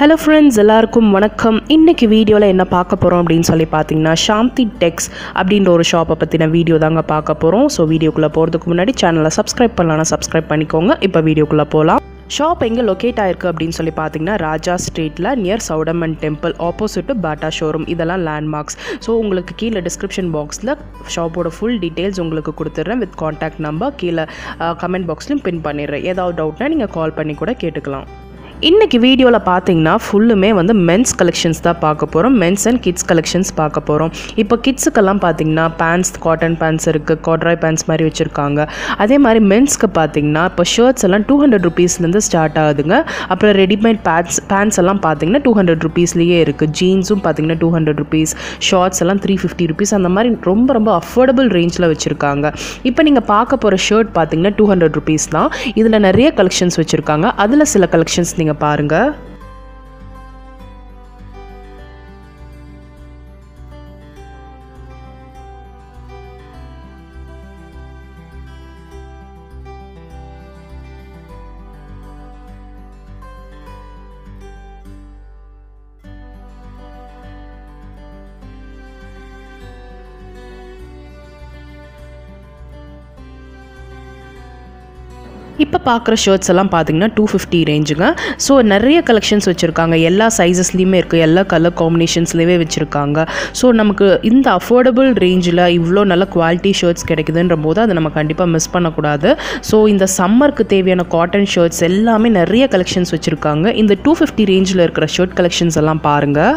Hello friends, எல்லாருக்கும் வணக்கம். இன்னைக்கு வீடியோல என்ன பார்க்க போறோம் அப்படினு சொல்லி பாத்தீங்கன்னா சாந்தி டெக்ஸ் அப்படின்ற ஒரு ஷாப்பை பத்தின வீடியோ தாங்க பார்க்க போறோம். சோ வீடியோக்குள்ள போறதுக்கு முன்னாடி சேனலை சப்ஸ்கிரைப் பண்ணலனா சப்ஸ்கிரைப் பண்ணிக்கோங்க. இப்போ வீடியோக்குள்ள போலாம். ஷாப் எங்கே லொக்கேட் ஆயிருக்கு அப்படின்னு சொல்லி பார்த்தீங்கன்னா ராஜா ஸ்ட்ரீட்டில் நியர் சவுடம்மன் டெம்பிள் ஆப்போசிட் பாட்டா ஷோரூம். இதெல்லாம் லேண்ட்மார்க்ஸ். ஸோ உங்களுக்கு கீழே டிஸ்கிரிப்ஷன் பாக்ஸில் ஷாப்போட ஃபுல் டீட்டெயில்ஸ் உங்களுக்கு கொடுத்துட்றேன். வித் காண்டாக்ட் நம்பர் கீழே கமெண்ட் பாக்ஸ்லையும் பின் பண்ணிடுறேன். ஏதாவது டவுட்னா நீங்கள் கால் பண்ணி கூட கேட்டுக்கலாம். இன்றைக்கி வீடியோவில் பார்த்தீங்கன்னா ஃபுல்லுமே வந்து மென்ஸ் கலெக்ஷன்ஸ் தான் பார்க்க போகிறோம். மென்ஸ் அண்ட் கிட்ஸ் கலெக்ஷன்ஸ் பார்க்க போகிறோம். இப்போ கிட்ஸுக்கெல்லாம் பார்த்தீங்கன்னா பேண்ட்ஸ், காட்டன் பேண்ட்ஸ் இருக்குது, காட்ராய் பேண்ட்ஸ் மாதிரி வச்சுருக்காங்க. அதே மாதிரி மென்ஸ்க்கு பார்த்தீங்கன்னா இப்போ ஷர்ட்ஸ் எல்லாம் 200 rupeesலேருந்து ஸ்டார்ட் ஆகுதுங்க. அப்புறம் ரெடிமேட் பேண்ட்ஸ் எல்லாம் பார்த்தீங்கன்னா 200 rupeesலேயே இருக்குது. ஜீன்ஸும் பார்த்தீங்கன்னா 200 rupees, ஷார்ட்ஸ் எல்லாம் 350 rupees, அந்த மாதிரி ரொம்ப ரொம்ப அஃபோர்டபுள் ரேஞ்சில் வச்சுருக்காங்க. இப்போ நீங்கள் பார்க்க போகிற ஷர்ட் பார்த்தீங்கன்னா 200 rupees தான். இதில் நிறைய கலெக்ஷன்ஸ் வச்சுருக்காங்க. அதில் சில கலெக்ஷன்ஸ் நீங்கள் பாருங்க. இப்போ பார்க்குற ஷர்ட்ஸ் எல்லாம் பார்த்தீங்கன்னா 250 ரேஞ்சுங்க. ஸோ நிறைய கலெக்ஷன்ஸ் வச்சுருக்காங்க. எல்லா சைஸஸ்லேயுமே இருக்குது, எல்லா கலர் காம்பினேஷன்ஸ்லேயே வச்சுருக்காங்க. ஸோ நமக்கு இந்த அஃபோர்டபுள் ரேஞ்சில் இவ்வளோ நல்ல குவாலிட்டி ஷர்ட்ஸ் கிடைக்குதுன்ற போது அதை நம்ம கண்டிப்பாக மிஸ் பண்ணக்கூடாது. ஸோ இந்த சம்மருக்கு தேவையான காட்டன் ஷர்ட்ஸ் எல்லாமே நிறைய கலெக்ஷன்ஸ் வச்சுருக்காங்க. இந்த 250 ரேஞ்சில் இருக்கிற ஷர்ட் கலெக்ஷன்ஸ் எல்லாம் பாருங்கள்.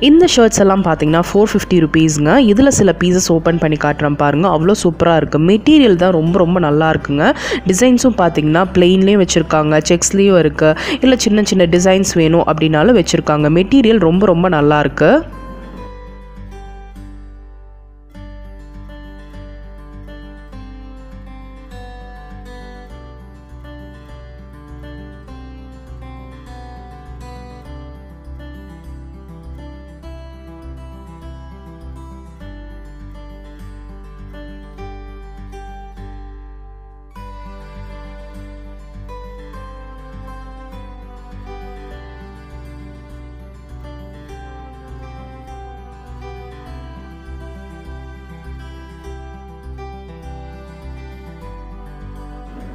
இந்த ஷர்ட்ஸ் எல்லாம் பார்த்தீங்கன்னா 450 rupeesங்க. இதில் சில பீசஸ் ஓப்பன் பண்ணி காட்டுறேன் பாருங்கள். அவ்வளோ சூப்பராக இருக்குது. மெட்டீரியல் தான் ரொம்ப ரொம்ப நல்லா இருக்குங்க. டிசைன்ஸும் பார்த்தீங்கன்னா பிளெயின்லேயும் வச்சுருக்காங்க, செக்ஸ்லேயும் இருக்குது. இல்லை சின்ன சின்ன டிசைன்ஸ் வேணும் அப்படின்னாலும் வச்சுருக்காங்க. மெட்டீரியல் ரொம்ப ரொம்ப நல்லா இருக்குது.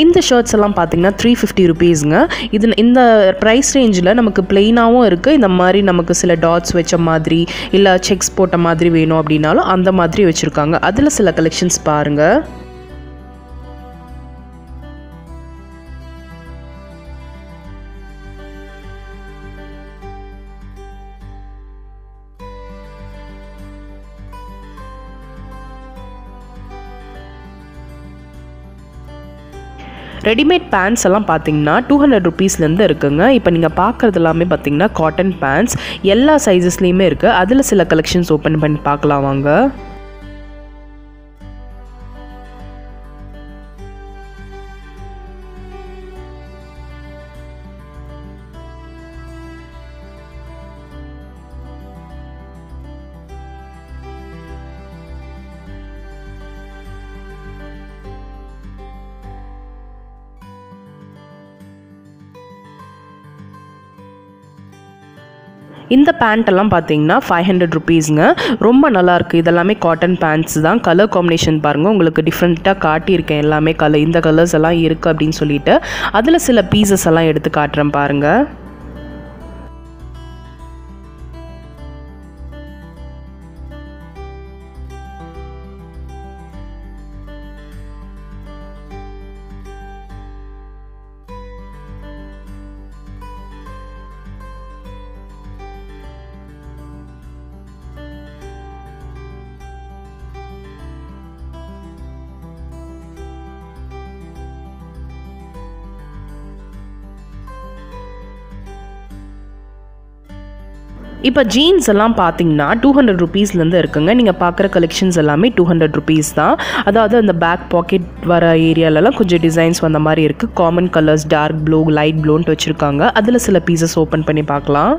இந்த ஷர்ட்ஸ் எல்லாம் பார்த்தீங்கன்னா 350 rupeesங்க. இந்த ப்ரைஸ் ரேஞ்சில் நமக்கு பிளெயினாகவும் இருக்குது. இந்த மாதிரி நமக்கு சில டாட்ஸ் வச்ச மாதிரி இல்லை செக்ஸ் போட்ட மாதிரி வேணும் அப்படின்னாலும் அந்த மாதிரி வச்சுருக்காங்க. அதில் சில கலெக்ஷன்ஸ் பாருங்கள். ரெடிமேட் பேண்ட்ஸ் எல்லாம் பார்த்தீங்கன்னா 200 rupeesலேருந்து இருக்குங்க. இப்போ நீங்கள் பார்க்குறது எல்லாமே பார்த்தீங்கன்னா காட்டன் பேண்ட்ஸ் எல்லா சைஸஸ்லேயுமே இருக்குது. அதில் சில கலெக்ஷன்ஸ் ஓப்பன் பண்ணி பார்க்கலாம் வாங்க. இந்த பேண்ட் எல்லாம் பார்த்தீங்கன்னா 500 rupeesங்க. ரொம்ப நல்லாயிருக்கு. இதெல்லாமே காட்டன் பேண்ட்ஸ் தான். கலர் காம்பினேஷன் பாருங்கள், உங்களுக்கு டிஃப்ரெண்ட்டாக காட்டியிருக்கேன். எல்லாமே இந்த கலர்ஸ் எல்லாம் இருக்குது அப்படின்னு சொல்லிட்டு அதில் சில பீசஸ் எல்லாம் எடுத்து காட்டுறேன் பாருங்கள். இப்போ ஜீன்ஸ் எல்லாம் பார்த்தீங்கன்னா 200 ருபீஸ்லேருந்து இருக்குங்க. நீங்கள் பார்க்குற கலெக்ஷன்ஸ் எல்லாமே 200 ருபீஸ் தான். அதாவது அந்த பேக் பாக்கெட் வர ஏரியாலலாம் கொஞ்சம் டிசைன்ஸ் வந்த மாதிரி இருக்குது. Common colours, dark blue, light ப்ளூன்ட்டு வச்சுருக்காங்க. அதில் சில பீசஸ் ஓப்பன் பண்ணி பார்க்கலாம்.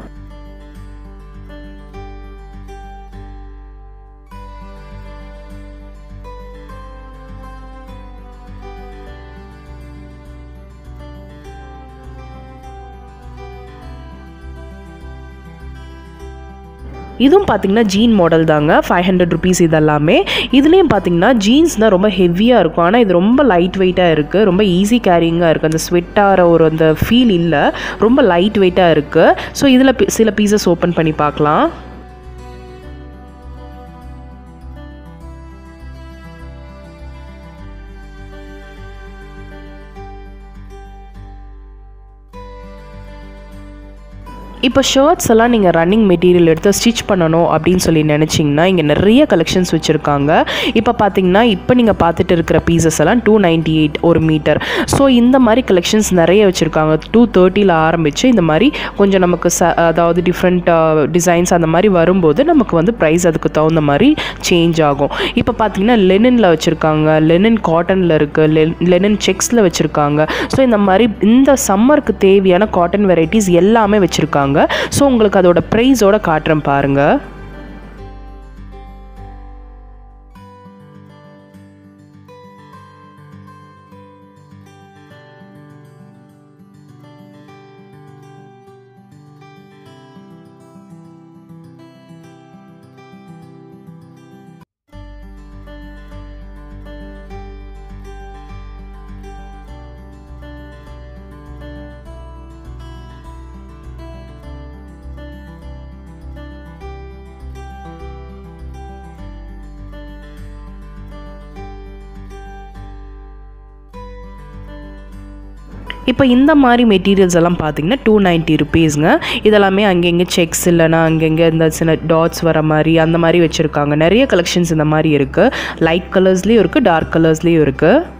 இதுவும் பார்த்தீங்கன்னா ஜீன் மாடல் தாங்க. 500 ருபீஸ் இதெல்லாமே. இதுலேயும் பார்த்தீங்கன்னா ஜீன்ஸ் தான் ரொம்ப ஹெவியாக இருக்கும். ஆனால் இது ரொம்ப லைட் வெயிட்டாக இருக்குது. ரொம்ப ஈஸி கேரிங்காக இருக்குது. அந்த ஸ்வெட்டாகிற ஒரு அந்த ஃபீல் இல்லை. ரொம்ப லைட் வெயிட்டாக இருக்குது. ஸோ இதில் சில பீசஸ் ஓப்பன் பண்ணி பார்க்கலாம். இப்போ ஷர்ட்ஸ் எல்லாம் நீங்கள் ரன்னிங் மெட்டீரியல் எடுத்து ஸ்டிச் பண்ணணும் அப்படின்னு சொல்லி நினச்சிங்கன்னா இங்கே நிறைய கலெக்ஷன்ஸ் வச்சுருக்காங்க. இப்போ பார்த்தீங்கன்னா இப்போ நீங்கள் பார்த்துட்டு இருக்கிற பீசஸ் எல்லாம் 298 ஒரு மீட்டர். ஸோ இந்த மாதிரி கலெக்ஷன்ஸ் நிறைய வச்சுருக்காங்க. 230 ஆரம்பித்து இந்த மாதிரி கொஞ்சம் நமக்கு அதாவது டிஃப்ரெண்ட் டிசைன்ஸ் அந்த மாதிரி வரும்போது நமக்கு வந்து ப்ரைஸ் அதுக்கு தகுந்த மாதிரி சேஞ்ச் ஆகும். இப்போ பார்த்தீங்கன்னா லெனினில் வச்சுருக்காங்க, லெனின் காட்டனில் இருக்குது, லெனின் செக்ஸில் வச்சுருக்காங்க. ஸோ இந்த மாதிரி இந்த சம்மருக்கு தேவையான காட்டன் வெரைட்டிஸ் எல்லாமே வச்சுருக்காங்க. ஸோ உங்களுக்கு அதோட ப்ரைஸோட காட்டுறேன் பாருங்க. இப்போ இந்த மாதிரி மெட்டீரியல்ஸ் எல்லாம் பார்த்தீங்கன்னா 290 ருபீஸ்ங்க. இதெல்லாமே அங்கங்கே செக்ஸ் இல்லைனா அங்கங்கே இந்த சின்ன டாட்ஸ் வர மாதிரி அந்த மாதிரி வச்சுருக்காங்க. நிறைய கலெக்ஷன்ஸ் இந்த மாதிரி இருக்குது. லைட் கலர்ஸ்லேயும் இருக்குது, டார்க் கலர்ஸ்லேயும் இருக்குது.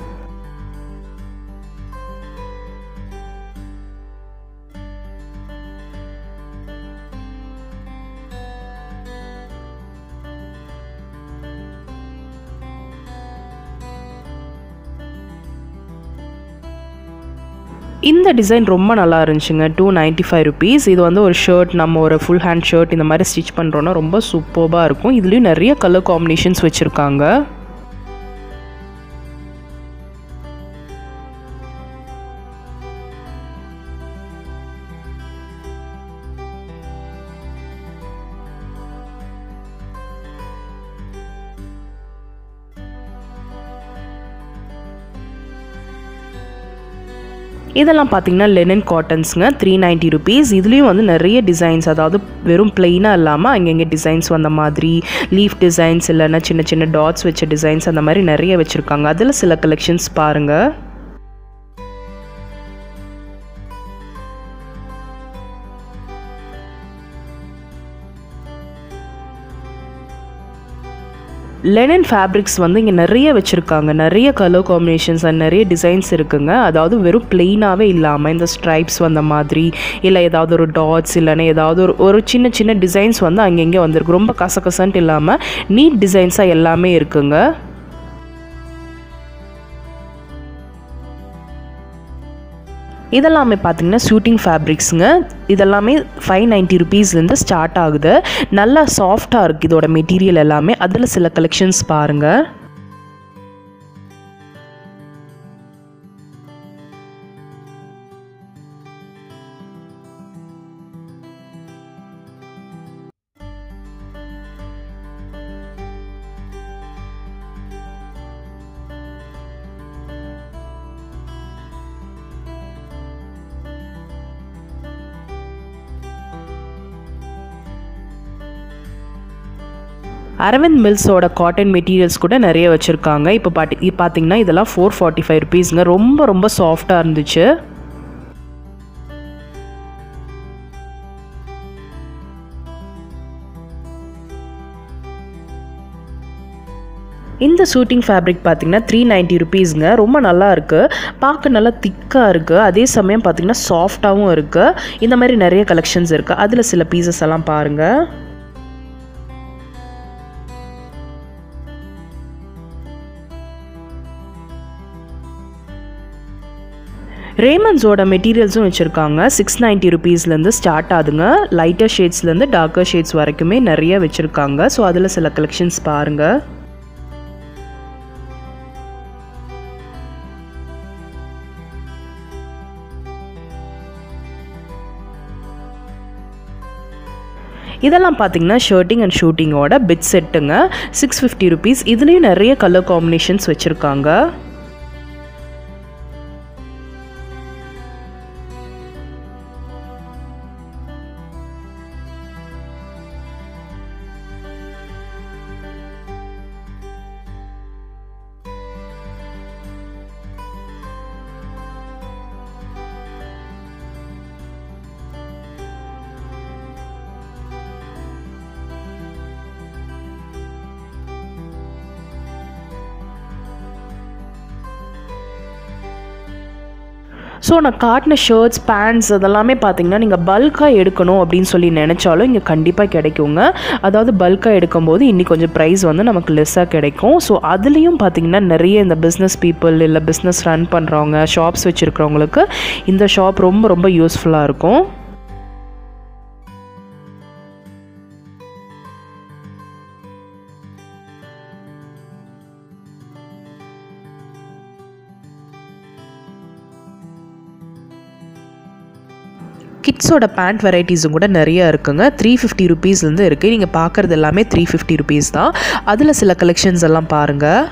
இந்த டிசைன் ரொம்ப நல்லா இருந்துச்சுங்க. 295 ருபீஸ். இது வந்து ஒரு ஷர்ட், நம்ம ஒரு ஃபுல் ஹேண்ட் ஷர்ட் இந்த மாதிரி ஸ்டிச் பண்ணுறோன்னா ரொம்ப சூப்பராக இருக்கும். இதுலேயும் நிறைய கலர் காம்பினேஷன்ஸ் வச்சுருக்காங்க. இதெல்லாம் பார்த்தீங்கன்னா லெனின் காட்டன்ஸுங்க. 390 ருபீஸ். இதுலேயும் வந்து நிறைய டிசைன்ஸ், அதாவது வெறும் பிளெயினாக இல்லாமல் அங்கங்கே டிசைன்ஸ் வந்த மாதிரி லீஃப் டிசைன்ஸ் இல்லைன்னா சின்ன சின்ன டாட்ஸ் வச்ச டிசைன்ஸ் அந்த மாதிரி நிறைய வச்சுருக்காங்க. அதில் சில கலெக்ஷன்ஸ் பாருங்கள். லெனின் ஃபேப்ரிக்ஸ் வந்து இங்கே நிறைய வச்சுருக்காங்க. நிறைய கலர் காம்பினேஷன்ஸ் அண்ட் நிறைய டிசைன்ஸ் இருக்குங்க. அதாவது வெறும் பிளெயினாகவே இல்லாமல் இந்த ஸ்ட்ரைப்ஸ் வந்த மாதிரி இல்லை ஏதாவது ஒரு டாட்ஸ் இல்லைன்னா ஏதாவது ஒரு சின்ன சின்ன டிசைன்ஸ் வந்து அங்கங்கே வந்திருக்கு. ரொம்ப கசகசன்ட்டு இல்லாமல் நீட் டிசைன்ஸாக எல்லாமே இருக்குங்க. இதெல்லாமே பார்த்தீங்கன்னா ஷூட்டிங் ஃபேப்ரிக்ஸுங்க. இதெல்லாமே 590 ருபீஸ்லேருந்து ஸ்டார்ட் ஆகுது. நல்லா சாஃப்டாக இருக்குது இதோட மெட்டீரியல் எல்லாமே. அதில் சில கலெக்ஷன்ஸ் பாருங்கள். அரவிந்த் மில்ஸோட காட்டன் மெட்டீரியல்ஸ் கூட நிறைய வச்சுருக்காங்க. இப்போ பார்த்தீங்கன்னா இதெல்லாம் 445 ருபீஸுங்க. ரொம்ப ரொம்ப சாஃப்டாக இருந்துச்சு. இந்த சூட்டிங் ஃபேப்ரிக் பார்த்திங்கன்னா 390 ருபீஸுங்க. ரொம்ப நல்லா இருக்குது, பார்க்க நல்லா திக்காக இருக்குது, அதே சமயம் பார்த்திங்கன்னா சாஃப்டாகவும் இருக்குது. இந்த மாதிரி நிறைய கலெக்ஷன்ஸ் இருக்குது. அதில் சில பீசஸ் எல்லாம் பாருங்கள். ரேமண்ட்ஸோட மெட்டீரியல்ஸும் வச்சுருக்காங்க. 690 ருபீஸ்லேருந்து ஸ்டார்ட் ஆகுதுங்க. லைட்டர் ஷேட்ஸ்லேருந்து டார்க்கர் ஷேட்ஸ் வரைக்குமே நிறைய வச்சுருக்காங்க. ஸோ அதில் சில கலெக்ஷன்ஸ் பாருங்கள். இதெல்லாம் பார்த்தீங்கன்னா ஷர்ட்டிங் அண்ட் ஷூட்டிங்கோட பிட் செட்டுங்க. 650 ருபீஸ். இதுலேயும் நிறைய கலர் காம்பினேஷன்ஸ் வச்சுருக்காங்க. ஸோ நான் காட்டின ஷர்ட்ஸ், பேண்ட்ஸ் அதெல்லாமே பார்த்தீங்கன்னா நீங்கள் பல்காக எடுக்கணும் அப்படின்னு சொல்லி நினச்சாலும் இங்கே கண்டிப்பாக கிடைக்குங்க. அதாவது பல்காக எடுக்கும்போது இன்னி கொஞ்சம் ப்ரைஸ் வந்து நமக்கு லெஸ்ஸாக கிடைக்கும். ஸோ அதுலேயும் பார்த்தீங்கன்னா நிறைய இந்த பிஸ்னஸ் பீப்புள் இல்லை பிஸ்னஸ் ரன் பண்ணுறவங்க, ஷாப்ஸ் வச்சுருக்கிறவங்களுக்கு இந்த ஷாப் ரொம்ப ரொம்ப யூஸ்ஃபுல்லாக இருக்கும். கிட்ஸோட பேண்ட் வெரைட்டிஸும் கூட நிறைய இருக்குங்க. 350 ருபீஸ்லேருந்து இருக்குது. நீங்கள் பார்க்குறது எல்லாமே 350 ருபீஸ் தான். அதில் சில கலெக்ஷன்ஸ் எல்லாம் பாருங்கள்.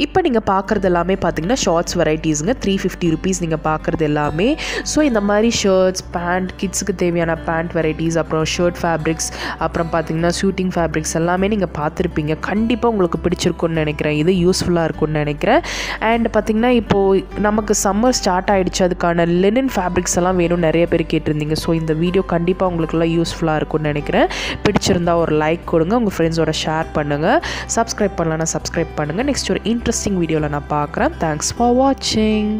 இப்போ நீங்கள் பார்க்குறது எல்லாமே பார்த்தீங்கன்னா ஷார்ட்ஸ் வெரைட்டிஸுங்க. 350 ருபீஸ் நீங்கள் பார்க்குறது எல்லாமே. ஸோ இந்த மாதிரி ஷர்ட்ஸ், பேண்ட், கிட்ஸுக்கு தேவையான பேண்ட் வெரைட்டிஸ், அப்புறம் ஷர்ட் ஃபேப்ரிக்ஸ், அப்புறம் பார்த்தீங்கன்னா ஷூட்டிங் ஃபேப்ரிக்ஸ் எல்லாமே நீங்கள் பார்த்துருப்பீங்க. கண்டிப்பாக உங்களுக்கு பிடிச்சிருக்குன்னு நினைக்கிறேன். இது யூஸ்ஃபுல்லாக இருக்கும்னு நினைக்கிறேன். அண்ட் பார்த்திங்கன்னா இப்போது நமக்கு சம்மர் ஸ்டார்ட் ஆகிடுச்சு, அதுக்கான லினன் ஃபேப்ரிக்ஸ் எல்லாம் வேணும் நிறைய பேர் கேட்டிருந்தீங்க. ஸோ இந்த வீடியோ கண்டிப்பாக உங்களுக்குலாம் யூஸ்ஃபுல்லாக இருக்கும்னு நினைக்கிறேன். பிடிச்சிருந்தா ஒரு லைக் கொடுங்க, உங்கள் ஃப்ரெண்ட்ஸோட ஷேர் பண்ணுங்கள். சப்ஸ்கிரைப் பண்ணலன்னா சப்ஸ்கிரைப் பண்ணுங்கள். நெக்ஸ்ட் ஒரு இன்ட்ரெஸ்டிங் வீடியோவில் நான் பார்க்குறேன். தேங்க்ஸ் ஃபார் வாட்சிங்.